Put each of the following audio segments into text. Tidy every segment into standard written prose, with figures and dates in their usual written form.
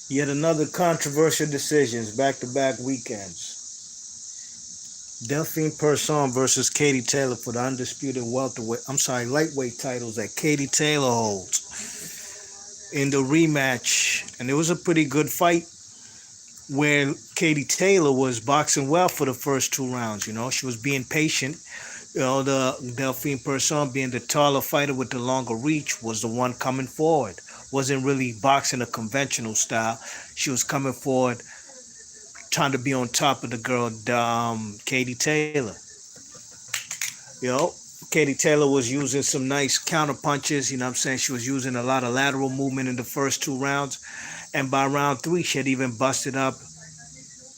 Yet another controversial decisions, back-to-back weekends. Delphine Persoon versus Katie Taylor for the undisputed lightweight titles that Katie Taylor holds in the rematch. And it was a pretty good fight where Katie Taylor was boxing well for the first 2 rounds. She was being patient. The Delphine Persoon, being the taller fighter with the longer reach, was the one coming forward. Wasn't really boxing a conventional style. She was coming forward, trying to be on top of the girl, Katie Taylor. You know, Katie Taylor was using some nice counter punches. You know what I'm saying? She was using a lot of lateral movement in the first 2 rounds. And by round three, she had even busted up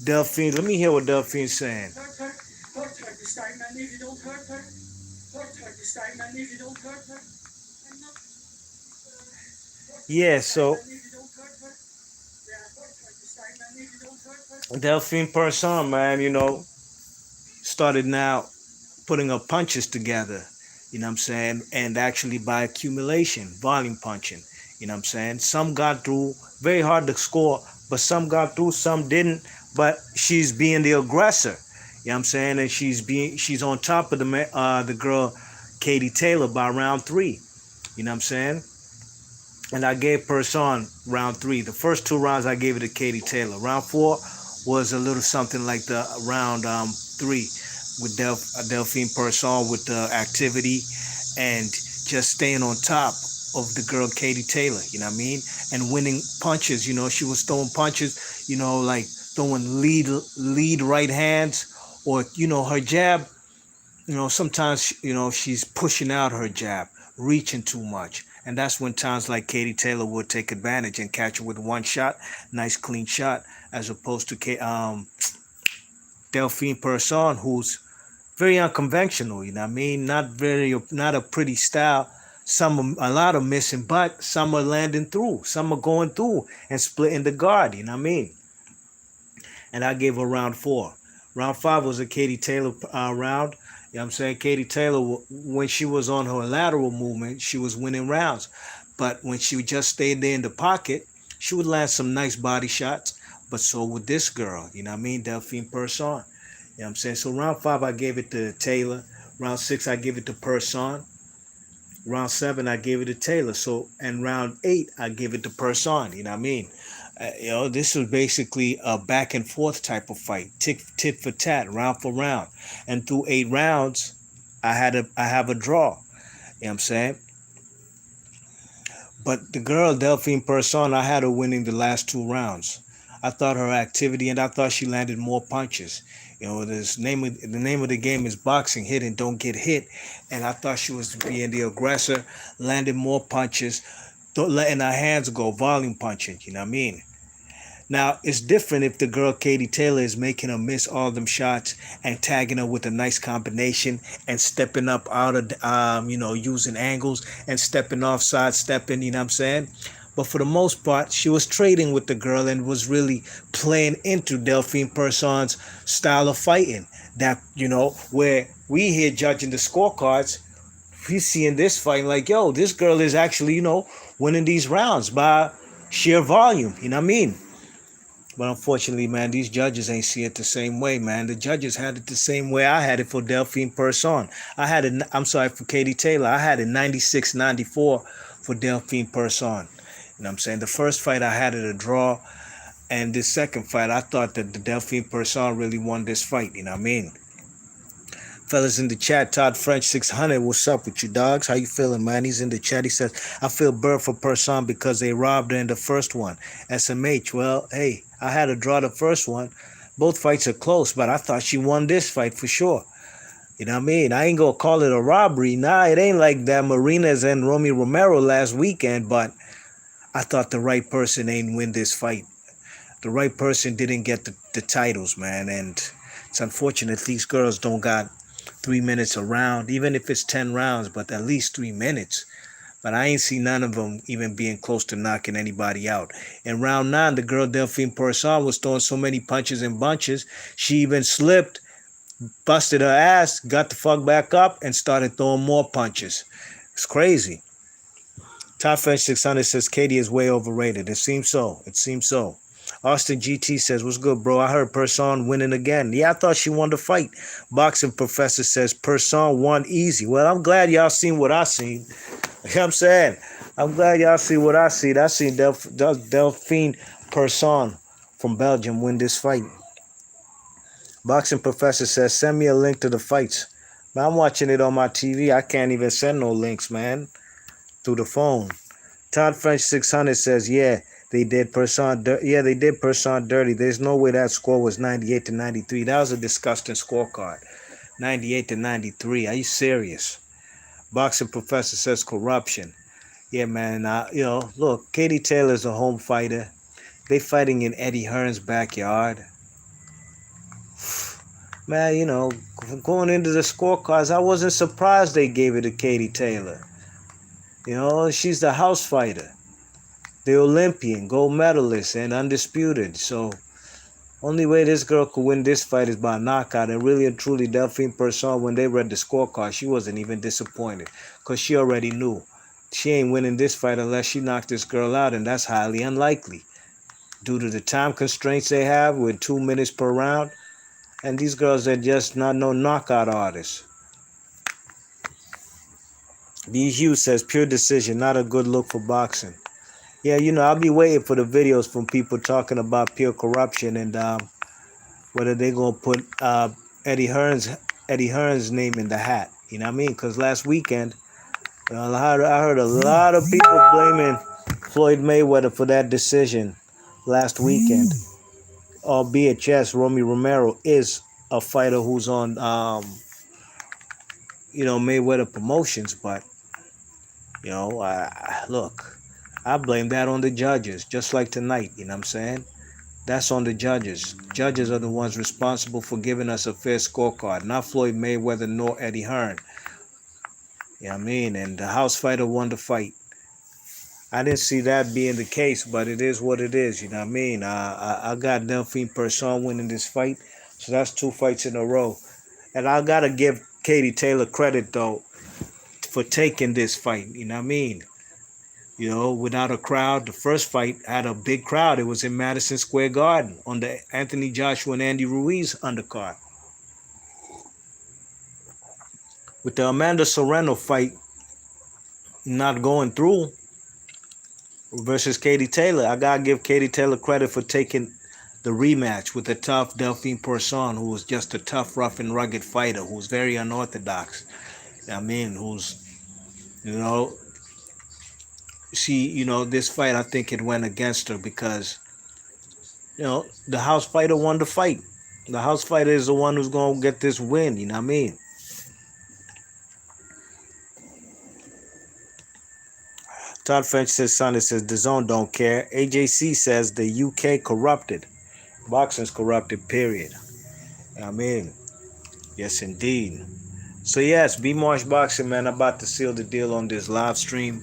Delphine. Let me hear what Delphine's saying. Yeah, so Delphine Persoon, man, started now putting her punches together. You know what I'm saying? And actually by accumulation, volume punching. You know what I'm saying? Some got through, very hard to score, but some got through, some didn't. But she's being the aggressor. You know what I'm saying? And she's on top of the girl Katie Taylor by round three. You know what I'm saying? And I gave Persoon round three. The first 2 rounds I gave it to Katie Taylor. Round four was a little something like the round three with Delphine Persoon with the activity and just staying on top of the girl Katie Taylor, you know what I mean? And winning punches, she was throwing punches, like throwing lead right hands, or her jab, sometimes she's pushing out her jab, reaching too much. And that's when times like Katie Taylor would take advantage and catch her with one shot, nice clean shot, as opposed to Delphine Persoon, who's very unconventional, you know what I mean? Not a pretty style. A lot are missing, but some are landing through. Some are going through and splitting the guard, you know what I mean? And I gave her round four. Round five was a Katie Taylor round. You know what I'm saying? Katie Taylor, when she was on her lateral movement, she was winning rounds. But when she just stayed there in the pocket, she would land some nice body shots. But so would this girl, you know what I mean? Delphine Persoon. You know what I'm saying? So round five, I gave it to Taylor. Round six, I gave it to Persoon. Round seven, I gave it to Taylor. So, and round eight, I gave it to Persoon. You know what I mean? This was basically a back and forth type of fight, tit for tat, round for round. And through 8 rounds, I have a draw. You know what I'm saying? But the girl, Delphine Persoon, I had her winning the last 2 rounds. I thought her activity, and I thought she landed more punches. The name of the game is boxing, hit and don't get hit. And I thought she was being the aggressor, landing more punches, letting her hands go, volume punching, you know what I mean? Now, it's different if the girl Katie Taylor is making her miss all them shots and tagging her with a nice combination and stepping up out of, using angles and stepping off, side stepping, you know what I'm saying? But for the most part, she was trading with the girl and was really playing into Delphine Persoon's style of fighting. That, where we here judging the scorecards, we seeing this fight like, yo, this girl is actually, winning these rounds by sheer volume, you know what I mean? But unfortunately, man, these judges ain't see it the same way, man. The judges had it the same way I had it for Delphine Persoon. For Katie Taylor. I had it 96-94 for Delphine Persoon. You know what I'm saying? The first fight, I had it a draw. And this second fight, I thought that the Delphine Persoon really won this fight. You know what I mean? Fellas in the chat, Todd French 600, what's up with you, dogs? How you feeling, man? He's in the chat. He says, I feel bad for Persoon because they robbed her in the first one. SMH, well, hey, I had to draw the first one. Both fights are close, but I thought she won this fight for sure. You know what I mean? I ain't gonna call it a robbery. Nah, it ain't like that Marinas and Romy Romero last weekend, but I thought the right person ain't win this fight. The right person didn't get the titles, man, and it's unfortunate these girls don't got 3 minutes a round, even if it's 10 rounds, but at least 3 minutes. But I ain't seen none of them even being close to knocking anybody out. In round 9, the girl Delphine Persoon was throwing so many punches and bunches, she even slipped, busted her ass, got the fuck back up, and started throwing more punches. It's crazy. Todd French 600 says Katie is way overrated. It seems so. It seems so. Austin GT says, what's good, bro? I heard Persoon winning again. Yeah, I thought she won the fight. Boxing Professor says Persoon won easy. Well, I'm glad y'all seen what I seen. You know what I'm saying? I'm glad y'all see what I see. I seen Delfine Persoon from Belgium win this fight. Boxing Professor says, send me a link to the fights. Man, I'm watching it on my TV. I can't even send no links, man, through the phone. Todd French 600 says, yeah, they did Persoon dirty. There's no way that score was 98 to 93. That was a disgusting scorecard. 98 to 93. Are you serious? Boxing Professor says corruption. Yeah, man. Look, Katie Taylor's a home fighter. They fighting in Eddie Hearn's backyard. Man, going into the scorecards, I wasn't surprised they gave it to Katie Taylor. She's the house fighter, the Olympian, gold medalist, and undisputed. So, only way this girl could win this fight is by knockout. And really and truly, Delfine Persoon, when they read the scorecard, she wasn't even disappointed because she already knew she ain't winning this fight unless she knocked this girl out, and that's highly unlikely due to the time constraints they have with 2 minutes per round. And these girls are just not no knockout artists. B. Hughes says, pure decision, not a good look for boxing. Yeah, I'll be waiting for the videos from people talking about pure corruption and whether they're going to put Eddie Hearn's name in the hat. You know what I mean? Because last weekend, I heard a lot of people blaming Floyd Mayweather for that decision last weekend. Albeit, yes, Romy Romero is a fighter who's on, Mayweather Promotions, but look, I blame that on the judges, just like tonight, you know what I'm saying? That's on the judges. Judges are the ones responsible for giving us a fair scorecard, not Floyd Mayweather nor Eddie Hearn. You know what I mean? And the house fighter won the fight. I didn't see that being the case, but it is what it is, you know what I mean? I got Delfine Persoon winning this fight, so that's 2 fights in a row. And I got to give Katie Taylor credit, though, for taking this fight, you know what I mean? Without a crowd. The first fight had a big crowd. It was in Madison Square Garden on the Anthony Joshua and Andy Ruiz undercard. With the Amanda Serrano fight not going through versus Katie Taylor, I gotta give Katie Taylor credit for taking the rematch with the tough Delfine Persoon, who was just a tough, rough and rugged fighter, who's very unorthodox. I mean, who's, this fight, I think it went against her because, the house fighter won the fight. The house fighter is the one who's going to get this win, you know what I mean? Todd French says, son, it says, the zone don't care. AJC says, the UK corrupted. Boxing's corrupted, period. You know what I mean? Yes, indeed. So, yes, B Marsh Boxing, man, I'm about to seal the deal on this live stream.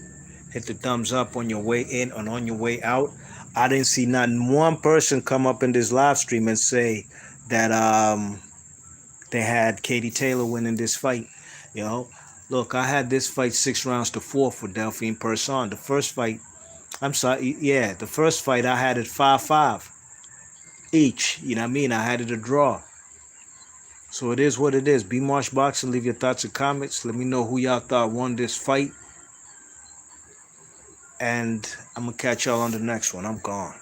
Hit the thumbs up on your way in and on your way out. I didn't see not one person come up in this live stream and say that they had Katie Taylor winning this fight. Look, I had this fight 6 rounds to 4 for Delfine Persoon. The first fight, the first fight I had it 5-5 each. You know what I mean? I had it a draw. So it is what it is. B Marsh Boxing, leave your thoughts and comments. Let me know who y'all thought won this fight. And I'm going to catch y'all on the next one. I'm gone.